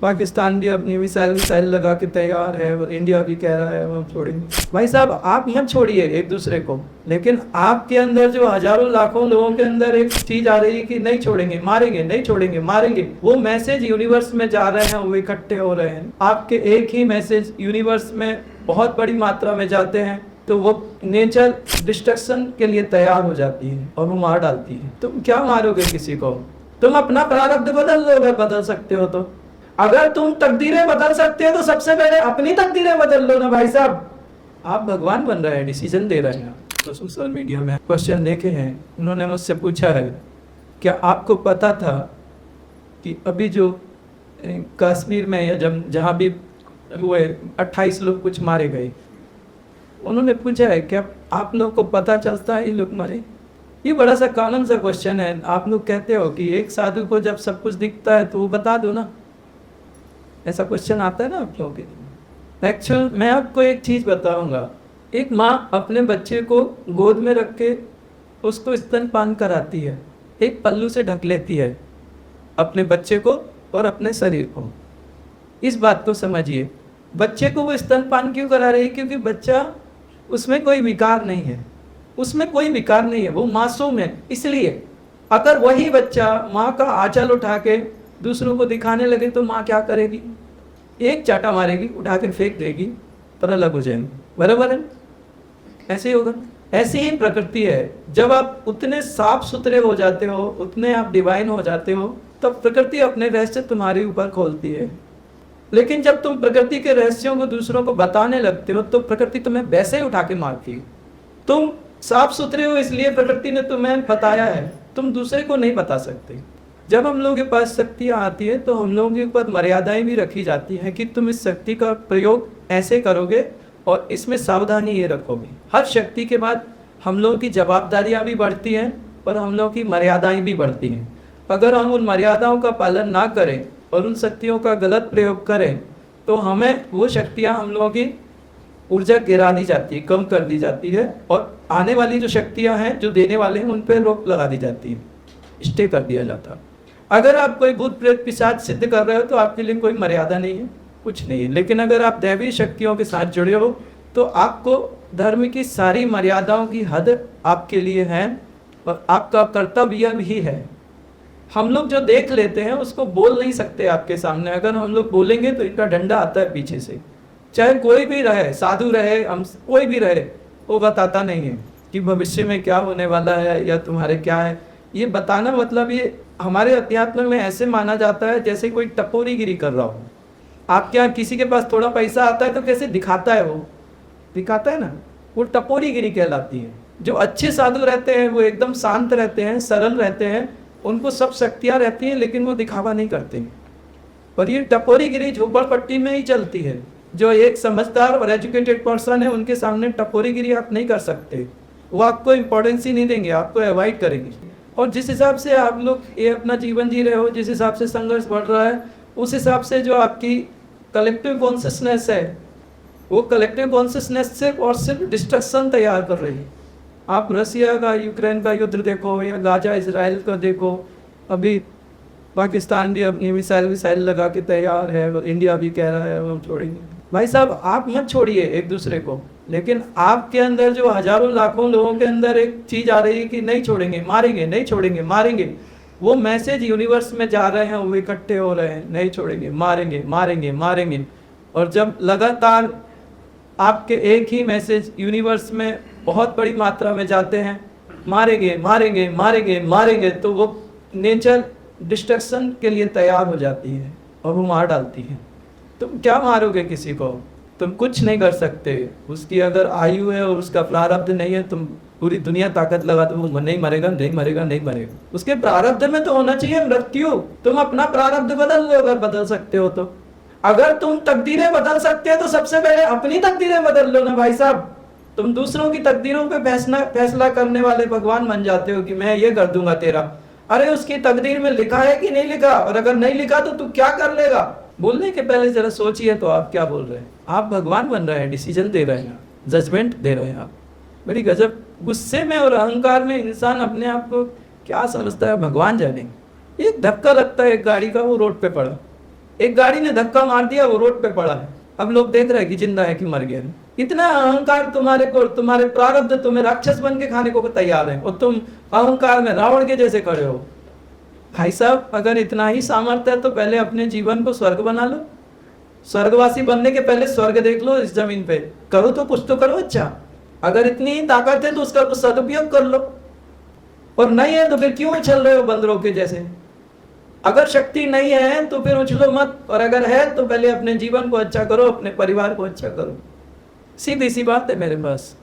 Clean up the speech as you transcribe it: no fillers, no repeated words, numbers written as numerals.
पाकिस्तान भी अपनी मिसाइल लगा के तैयार है और इंडिया भी कह रहा है हम छोड़ेंगे। भाई साहब आप मत छोड़िए एक दूसरे को, लेकिन आपके अंदर जो हजारों लाखों लोगों के अंदर एक चीज आ रही है कि नहीं छोड़ेंगे मारेंगे, नहीं छोड़ेंगे मारेंगे, वो मैसेज यूनिवर्स में जा रहे हैं, वो इकट्ठे हो रहे हैं। आपके एक ही मैसेज यूनिवर्स में बहुत बड़ी मात्रा में जाते हैं तो वो नेचर डिस्ट्रक्शन के लिए तैयार हो जाती है और वो मार डालती है। तुम क्या मारोगे किसी को? तुम अपना प्रारब्ध बदल लोगे, बदल सकते हो तो। अगर तुम तकदीरें बदल सकते हो तो सबसे पहले अपनी तकदीरें बदल लो ना भाई साहब। आप भगवान बन रहे हैं, डिसीजन दे रहे हैं। तो सोशल मीडिया में क्वेश्चन देखे हैं, उन्होंने मुझसे पूछा है क्या आपको पता था कि अभी जो कश्मीर में या जहाँ भी हुए 28 लोग कुछ मारे गए, उन्होंने पूछा है क्या आप लोग को पता चलता है ये लोग मरे? ये बड़ा सा कॉमन सा क्वेश्चन है। आप लोग कहते हो कि एक साधु को जब सब कुछ दिखता है तो वो बता दो ना, ऐसा क्वेश्चन आता है ना आप लोगों के। एक्चुअल मैं आपको एक चीज़ बताऊंगा। एक माँ अपने बच्चे को गोद में रख के उसको स्तनपान कराती है, एक पल्लू से ढक लेती है अपने बच्चे को और अपने शरीर को। इस बात को समझिए, बच्चे को वो स्तनपान क्यों करा रही है? क्योंकि बच्चा उसमें कोई विकार नहीं है, उसमें कोई विकार नहीं है, वो मासूम है। इसलिए अगर वही बच्चा माँ का आंचल उठा के दूसरों को दिखाने लगे तो माँ क्या करेगी? एक चाटा मारेगी, उठा के फेंक देगी, पर अलग हो जाएंगे। बराबर है? ऐसे ही होगा। ऐसी ही प्रकृति है। जब आप उतने साफ सुथरे हो जाते हो, उतने आप डिवाइन हो जाते हो, तब प्रकृति अपने रहस्य तुम्हारे ऊपर खोलती है। लेकिन जब तुम प्रकृति के रहस्यों को दूसरों को बताने लगते हो तो प्रकृति तुम्हें वैसे ही उठा के मारती है। तुम साफ सुथरे हो इसलिए प्रकृति ने तुम्हें बताया है, तुम दूसरे को नहीं बता सकते। जब हम लोगों के पास शक्तियाँ आती है तो हम लोगों के ऊपर मर्यादाएं भी रखी जाती हैं कि तुम इस शक्ति का प्रयोग ऐसे करोगे और इसमें सावधानी ये रखोगे। हर शक्ति के बाद हम लोगों की जवाबदारियाँ भी बढ़ती हैं और हम लोगों की मर्यादाएं भी बढ़ती हैं। अगर हम उन मर्यादाओं का पालन ना करें और उन शक्तियों का गलत प्रयोग करें तो हमें वो शक्तियाँ हम लोगों की ऊर्जा गिरा दी जाती है, कम कर दी जाती है, और आने वाली जो शक्तियाँ हैं जो देने वाले हैं उन पर रोक लगा दी जाती है, स्टे कर दिया जाता। अगर आप कोई भूत प्रेत पिशाच सिद्ध कर रहे हो तो आपके लिए कोई मर्यादा नहीं है, कुछ नहीं है। लेकिन अगर आप दैवी शक्तियों के साथ जुड़े हो तो आपको धर्म की सारी मर्यादाओं की हद आपके लिए है और आपका कर्तव्य भी है। हम लोग जो देख लेते हैं उसको बोल नहीं सकते आपके सामने। अगर हम लोग बोलेंगे तो इनका डंडा आता है पीछे से। चाहे कोई भी रहे, साधु रहे, हम कोई भी रहे, वो बताता नहीं है कि भविष्य में क्या होने वाला है या तुम्हारे क्या है। ये बताना मतलब ये हमारे अध्यात्म में ऐसे माना जाता है जैसे कोई टपोरीगिरी कर रहा हो। आपके यहाँ किसी के पास थोड़ा पैसा आता है तो कैसे दिखाता है? वो दिखाता है ना, वो टपोरीगिरी कहलाती है। जो अच्छे साधु रहते हैं वो एकदम शांत रहते हैं, सरल रहते हैं, उनको सब शक्तियाँ रहती हैं लेकिन वो दिखावा नहीं करते हैं। और ये टपोरीगिरी झोपड़पट्टी में ही चलती है। जो एक समझदार और एजुकेटेड पर्सन है उनके सामने टपोरीगिरी आप नहीं कर सकते। वो आपको इम्पोर्टेंस ही नहीं देंगे, आपको अवॉइड करेंगे। और जिस हिसाब से आप लोग ये अपना जीवन जी रहे हो, जिस हिसाब से संघर्ष बढ़ रहा है, उस हिसाब से जो आपकी कलेक्टिव कॉन्शियसनेस है वो कलेक्टिव कॉन्शियसनेस सिर्फ और सिर्फ डिस्ट्रक्शन तैयार कर रही है। आप रसिया का यूक्रेन का युद्ध देखो या गाजा इजराइल का देखो, अभी पाकिस्तान भी अपनी मिसाइल लगा के तैयार है और इंडिया भी कह रहा है हम छोड़ेंगे। भाई साहब आप मत छोड़िए एक दूसरे को, लेकिन आपके अंदर जो हजारों लाखों लोगों के अंदर एक चीज आ रही है कि नहीं छोड़ेंगे मारेंगे, नहीं छोड़ेंगे मारेंगे, वो मैसेज यूनिवर्स में जा रहे हैं, वो इकट्ठे हो रहे हैं, नहीं छोड़ेंगे मारेंगे मारेंगे मारेंगे। और जब लगातार आपके एक ही मैसेज यूनिवर्स में बहुत बड़ी मात्रा में जाते हैं, मारेंगे मारेंगे मारेंगे मारेंगे, तो वो नेचर डिस्ट्रक्शन के लिए तैयार हो जाती है और वो मार डालती है। तुम क्या मारोगे किसी को? तुम कुछ नहीं कर सकते। उसकी अगर आयु है और उसका प्रारब्ध नहीं है, तुम पूरी दुनिया ताकत लगा दो, वो नहीं मरेगा नहीं मरेगा नहीं मरेगा। उसके प्रारब्ध में तो होना चाहिए मृत्यु। तुम अपना प्रारब्ध बदल लो अगर बदल सकते हो तो। अगर तुम तकदीरें बदल सकते हो तो सबसे पहले अपनी तकदीरें बदल लो ना भाई साहब। तुम दूसरों की तकदीरों पे फैसला करने वाले भगवान बन जाते हो कि मैं ये कर दूंगा तेरा। अरे उसकी तकदीर में लिखा है कि नहीं लिखा? और अगर नहीं लिखा तो तू क्या कर लेगा? बोलने के पहले जरा सोचिए तो आप क्या बोल रहे हैं। आप भगवान बन रहे हैं, डिसीजन दे रहे हैं, जजमेंट दे रहे हैं आप। बड़ी गजब। गुस्से में और अहंकार में इंसान अपने आप को क्या समझता है भगवान जाने। एक धक्का लगता है एक गाड़ी का, वो रोड पे पड़ा, एक गाड़ी ने धक्का मार दिया, वो रोड पे पड़ा है, अब लोग देख रहे हैं कि जिंदा है कि मर गया। इतना अहंकार तुम्हारे को, तुम्हारे प्रारब्ध तुम्हें राक्षस बन के खाने को तैयार है, और तुम अहंकार में रावण के जैसे खड़े हो। भाई साहब, अगर इतना ही सामर्थ्य है तो पहले अपने जीवन को स्वर्ग बना लो। स्वर्गवासी बनने के पहले स्वर्ग देख लो इस जमीन पे, करो तो कुछ तो करो। अच्छा, अगर इतनी ही ताकत है तो उसका कुछ सदुपयोग कर लो, और नहीं है तो फिर क्यों उछल रहे हो बंदरों के जैसे? अगर शक्ति नहीं है तो फिर उछलो मत, और अगर है तो पहले अपने जीवन को अच्छा करो, अपने परिवार को अच्छा करो। सीधी सी बात है मेरे पास।